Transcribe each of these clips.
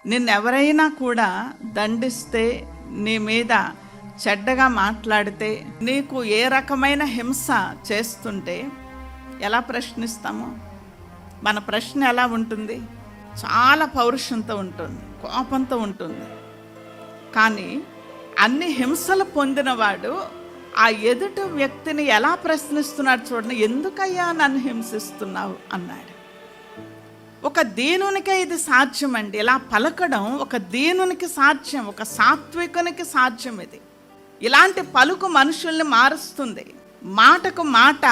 నిన్నెవరైనా కూడా దండిస్తే, నీ మీద చెడ్డగా మాట్లాడితే, నీకు ఏ రకమైన హింస చేస్తుంటే ఎలా ప్రశ్నిస్తాము? మన ప్రశ్న ఎలా ఉంటుంది? చాలా పౌరుషంతో ఉంటుంది, కోపంతో ఉంటుంది. కానీ అన్ని హింసలు పొందినవాడు ఆ ఎదుటి వ్యక్తిని ఎలా ప్రశ్నిస్తున్నాడు చూడండి. ఎందుకయ్యా నన్ను హింసిస్తున్నావు అన్నాడు. ఒక దీనునికే ఇది సాధ్యం అండి. ఇలా పలకడం ఒక దీనునికి సాధ్యం, ఒక సాత్వికునికి సాధ్యం. ఇది ఇలాంటి పలుకు మనుషుల్ని మారుస్తుంది. మాటకు మాట,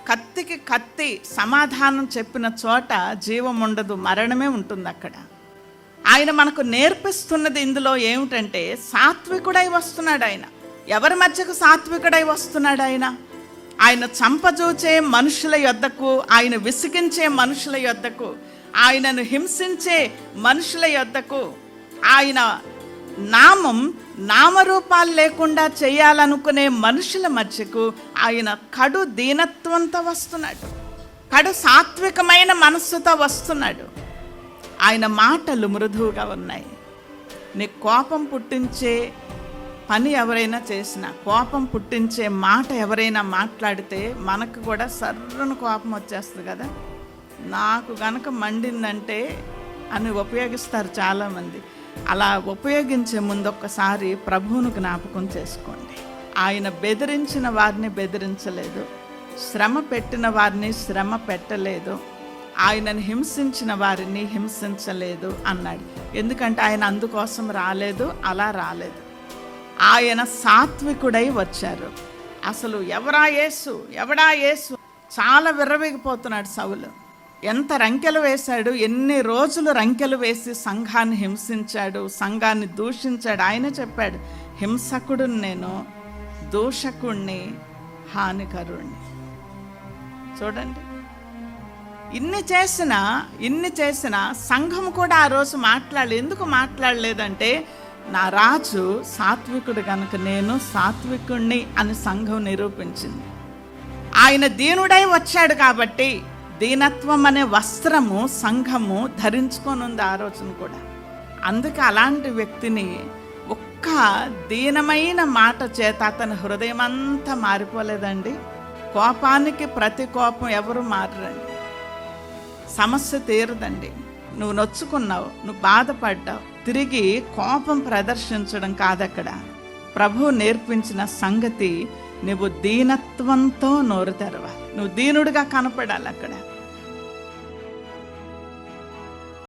కత్తికి కత్తి సమాధానం చెప్పిన చోట జీవం ఉండదు, మరణమే ఉంటుంది అక్కడ. ఆయన మనకు నేర్పిస్తున్నది ఇందులో ఏమిటంటే, సాత్వికుడై వస్తున్నాడు ఆయన. ఎవరి మధ్యకు సాత్వికుడై వస్తున్నాడు ఆయన? ఆయన చంపజూచే మనుషుల యొద్దకు, ఆయన విసిగించే మనుషుల యొద్దకు, ఆయనను హింసించే మనుషుల యొద్దకు, ఆయన నామం నామరూపాలు లేకుండా చేయాలనుకునే మనుషుల మధ్యకు ఆయన కడు దీనత్వంతో వస్తున్నాడు, కడు సాత్వికమైన మనస్సుతో వస్తున్నాడు. ఆయన మాటలు మృదువుగా ఉన్నాయి. నీ కోపం పుట్టించే పని ఎవరైనా చేసినా, కోపం పుట్టించే మాట ఎవరైనా మాట్లాడితే మనకు కూడా సర్రున కోపం వచ్చేస్తుంది కదా. నాకు గనక మండిందంటే అని ఉపయోగిస్తారు చాలామంది. అలా ఉపయోగించే ముందు ఒక్కసారి ప్రభువును జ్ఞాపకం చేసుకోండి. ఆయన బెదిరించిన వారిని బెదిరించలేదు, శ్రమ పెట్టిన వారిని శ్రమ పెట్టలేదు, ఆయనను హింసించిన వారిని హింసించలేదు అన్నాడు. ఎందుకంటే ఆయన అందుకోసం రాలేదు, అలా రాలేదు. ఆయన సాత్వికుడై వచ్చారు. అసలు ఎవడా యేసు చాలా విర్రవీగిపోతున్నాడు సౌలు. ఎంత రంకెలు వేశాడు, ఎన్ని రోజులు రంకెలు వేసి సంఘాన్ని హింసించాడు, సంఘాన్ని దూషించాడు. ఆయన చెప్పాడు, హింసకుడుని నేను, దూషకుణ్ణి, హానికరుణ్ణి. చూడండి, ఇన్ని చేసిన సంఘం కూడా ఆ రోజు ఎందుకు మాట్లాడలేదంటే, నా రాజు సాత్వికుడు కనుక నేను సాత్వికుణ్ణి అని సంఘం నిరూపించింది. ఆయన దీనుడై వచ్చాడు కాబట్టి దీనత్వం అనే వస్త్రము సంఘము ధరించుకొనుంది ఆ రోజున కూడా. అందుకే అలాంటి వ్యక్తిని ఒక్క దీనమైన మాట చేత అతని హృదయం అంతా మారిపోలేదండి. కోపానికి ప్రతి కోపం ఎవరు మారరండి. సమస్య తీరదండి. నువ్వు నొచ్చుకున్నావు, నువ్వు బాధపడ్డావు, తిరిగి కోపం ప్రదర్శించడం కాదక్కడ. ప్రభు నేర్పించిన సంగతి, నువ్వు దీనత్వంతో నోరు తెరవాలి, నువ్వు దీనుడిగా కనపడాలి అక్కడ.